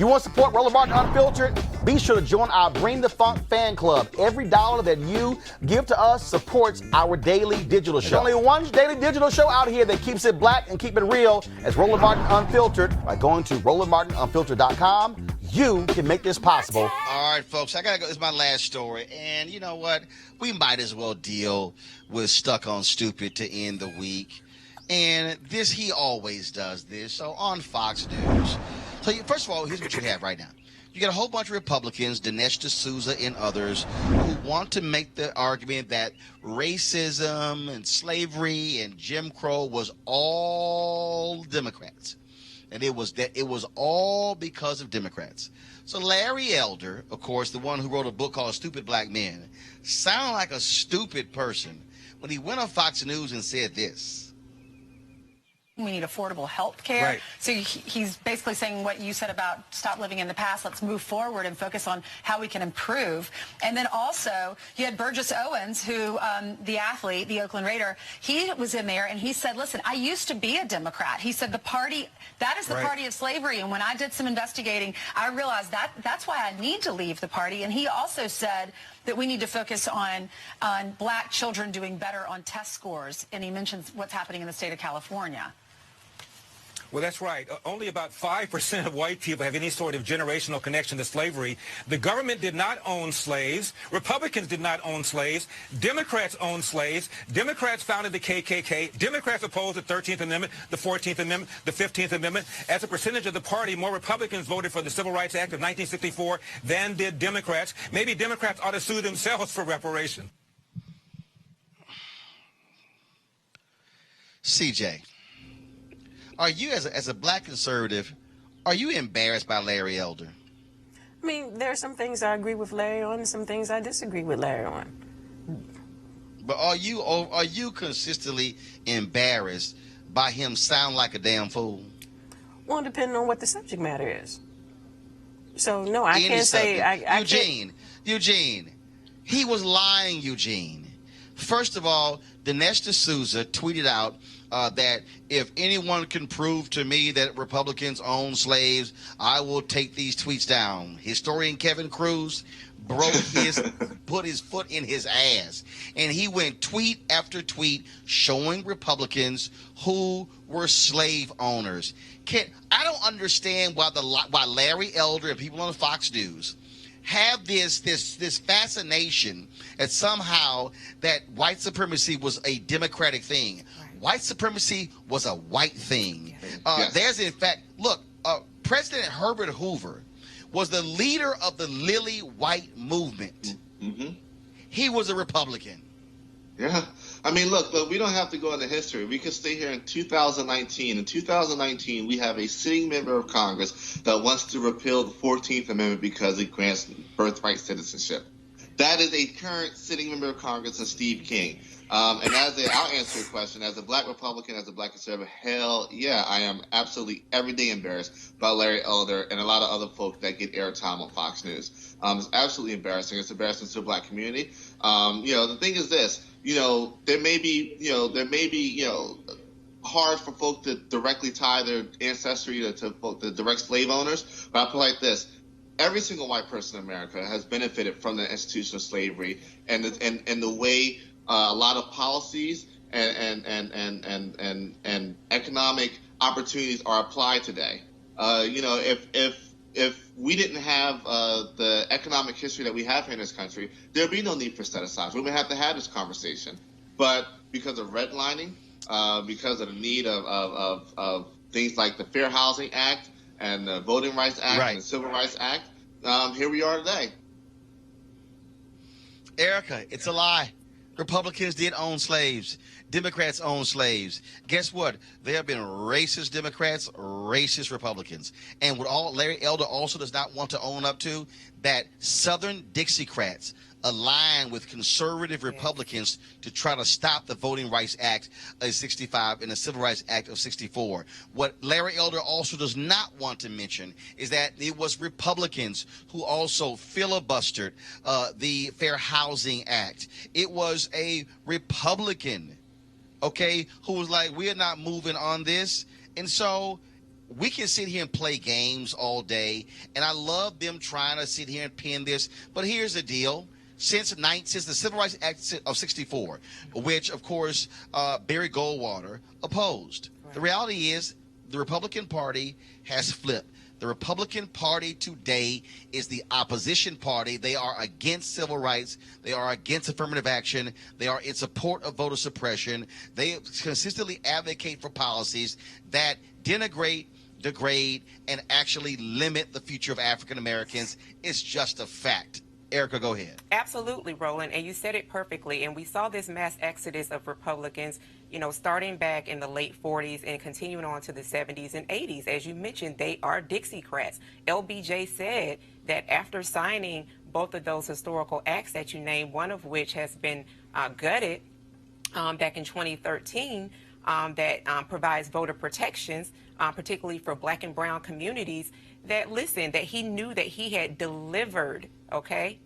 You want to support Roland Martin Unfiltered? Be sure to join our Bring the Funk fan club. Every dollar that you give to us supports our daily digital show. There's only one daily digital show out here that keeps it black and keep it real as Roland Martin Unfiltered. By going to RolandMartinUnfiltered.com, you can make this possible. All right, folks, I got to go. This is my last story. And you know what? We might as well deal with Stuck on Stupid to end the week. And this, he always does this. So on Fox News. So first of all, here's what you have right now. You got a whole bunch of Republicans, Dinesh D'Souza and others, who want to make the argument that racism and slavery and Jim Crow was all Democrats. And it was all because of Democrats. So Larry Elder, of course, the one who wrote a book called Stupid Black Men, sounded like a stupid person when he went on Fox News and said this. We need affordable health care. Right. So he's basically saying what you said about stop living in the past. Let's move forward and focus on how we can improve. And then also you had Burgess Owens, who the athlete, the Oakland Raider, he was in there and he said, listen, I used to be a Democrat. He said the party, that is the party of slavery. And when I did some investigating, I realized that's why I need to leave the party. And he also said that we need to focus on black children doing better on test scores. And he mentions what's happening in the state of California. Well, that's right. Only about 5% of white people have any sort of generational connection to slavery. The government did not own slaves. Republicans did not own slaves. Democrats owned slaves. Democrats founded the KKK. Democrats opposed the 13th Amendment, the 14th Amendment, the 15th Amendment. As a percentage of the party, more Republicans voted for the Civil Rights Act of 1964 than did Democrats. Maybe Democrats ought to sue themselves for reparation. CJ. Are you, as a black conservative, are you embarrassed by Larry Elder? I mean, there are some things I agree with Larry on and some things I disagree with Larry on. But are you consistently embarrassed by him sound like a damn fool? Well, depending on what the subject matter is. So, no, I can't say... Eugene, he was lying, Eugene. First of all, Dinesh D'Souza tweeted out that if anyone can prove to me that Republicans own slaves, I will take these tweets down. Historian Kevin Cruz put his foot in his ass, and he went tweet after tweet showing Republicans who were slave owners. I don't understand why Larry Elder and people on Fox News have this fascination that somehow that white supremacy was a democratic thing. White supremacy was a white thing. Yes. There's, in fact, look, President Herbert Hoover was the leader of the Lily White movement. Mm-hmm. He was a Republican. Yeah. I mean, look, we don't have to go into history. We can stay here in 2019. In 2019, we have a sitting member of Congress that wants to repeal the 14th Amendment because it grants birthright citizenship. That is a current sitting member of Congress, and Steve King. And I'll answer your question. As a black Republican, as a black conservative, hell yeah, I am absolutely every day embarrassed by Larry Elder and a lot of other folks that get airtime on Fox News. It's absolutely embarrassing. It's embarrassing to the black community. The thing is this. There may be hard for folk to directly tie their ancestry to the direct slave owners. But I'll put it like this. Every single white person in America has benefited from the institution of slavery and the way a lot of policies and economic opportunities are applied today. If we didn't have the economic history that we have here in this country, there'd be no need for set-asides. We wouldn't have to have this conversation. But because of redlining, because of the need of things like the Fair Housing Act and the Voting Rights Act and the Civil Rights Act, here we are today. Erica, it's a lie. Republicans did own slaves. Democrats own slaves. Guess what? There have been racist Democrats, racist Republicans. And what Larry Elder also does not want to own up to, that Southern Dixiecrats align with conservative Republicans to try to stop the Voting Rights Act of 65 and the Civil Rights Act of 64. What Larry Elder also does not want to mention is that it was Republicans who also filibustered the Fair Housing Act. It was a Republican, who was like, we're not moving on this. And so we can sit here and play games all day, and I love them trying to sit here and pin this. But here's the deal. Since the Civil Rights Act of 64, which, of course, Barry Goldwater opposed. Right. The reality is the Republican Party has flipped. The Republican Party today is the opposition party. They are against civil rights. They are against affirmative action. They are in support of voter suppression. They consistently advocate for policies that denigrate, degrade, and actually limit the future of African Americans. It's just a fact. Erica, go ahead. Absolutely, Roland, and you said it perfectly. And we saw this mass exodus of Republicans, starting back in the late 40s and continuing on to the 70s and 80s. As you mentioned, they are Dixiecrats. LBJ said that after signing both of those historical acts that you named, one of which has been gutted back in 2013, that provides voter protections, particularly for black and brown communities, that he knew that he had delivered,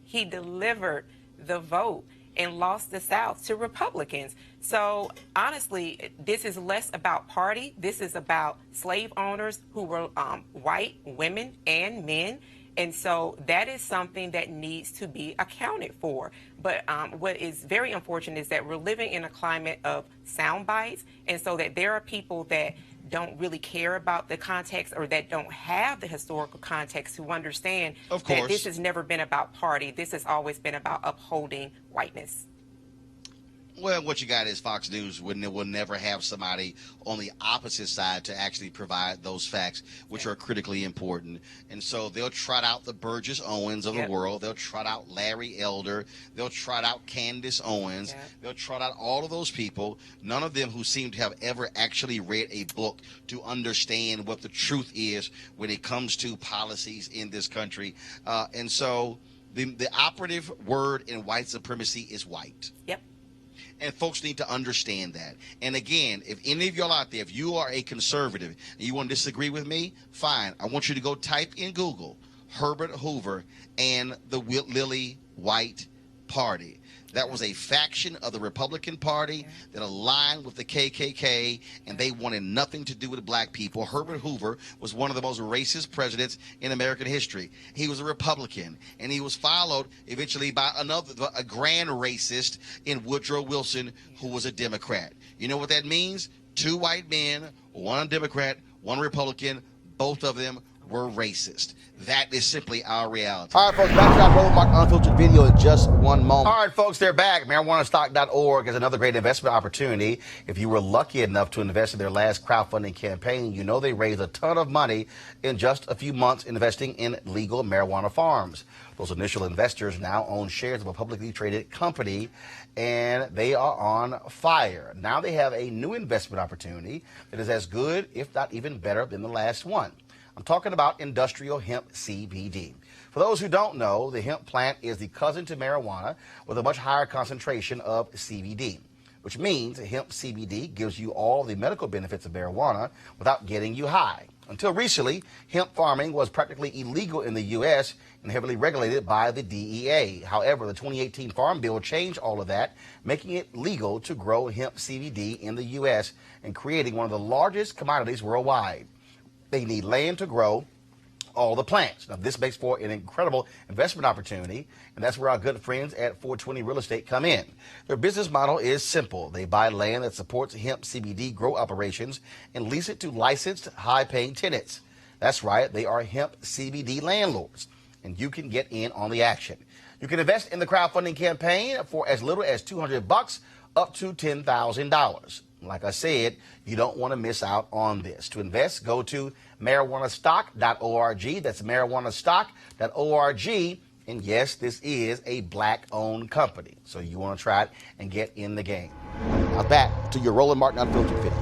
he delivered the vote and lost the South to Republicans. So honestly, this is less about party. This is about slave owners who were white women and men. And so that is something that needs to be accounted for. But what is very unfortunate is that we're living in a climate of sound bites, and so that there are people that don't really care about the context or that don't have the historical context to understand that this has never been about party. This has always been about upholding whiteness. Well, what you got is Fox News will never have somebody on the opposite side to actually provide those facts, which are critically important. And so they'll trot out the Burgess Owens of the world. They'll trot out Larry Elder. They'll trot out Candace Owens. They'll trot out all of those people, none of them who seem to have ever actually read a book to understand what the truth is when it comes to policies in this country. And so the operative word in white supremacy is white. Yep. And folks need to understand that. And again, if any of y'all out there, if you are a conservative and you want to disagree with me, fine. I want you to go type in Google Herbert Hoover and the Lily White Party. That was a faction of the Republican Party that aligned with the KKK, and they wanted nothing to do with black people. Herbert Hoover was one of the most racist presidents in American history. He was a Republican, and he was followed eventually by a grand racist in Woodrow Wilson, who was a Democrat. You know what that means? Two white men, one Democrat, one Republican, both of them were racist. That is simply our reality. All right, folks, back to our Roland Martin Unfiltered video in just one moment. All right, folks, they're back. MarijuanaStock.org is another great investment opportunity. If you were lucky enough to invest in their last crowdfunding campaign, you know they raised a ton of money in just a few months investing in legal marijuana farms. Those initial investors now own shares of a publicly traded company, and they are on fire. Now they have a new investment opportunity that is as good, if not even better, than the last one. I'm talking about industrial hemp CBD. For those who don't know, the hemp plant is the cousin to marijuana with a much higher concentration of CBD, which means hemp CBD gives you all the medical benefits of marijuana without getting you high. Until recently, hemp farming was practically illegal in the U.S. and heavily regulated by the DEA. However, the 2018 Farm Bill changed all of that, making it legal to grow hemp CBD in the U.S. and creating one of the largest commodities worldwide. They need land to grow all the plants. Now, this makes for an incredible investment opportunity, and that's where our good friends at 420 Real Estate come in. Their business model is simple. They buy land that supports hemp CBD grow operations and lease it to licensed, high-paying tenants. That's right, they are hemp CBD landlords, and you can get in on the action. You can invest in the crowdfunding campaign for as little as $200 up to $10,000. Like I said, you don't want to miss out on this. To invest, go to marijuanastock.org. That's marijuanastock.org. And yes, this is a black-owned company, so you want to try it and get in the game. Now back to your Roland Martin Unfiltered video.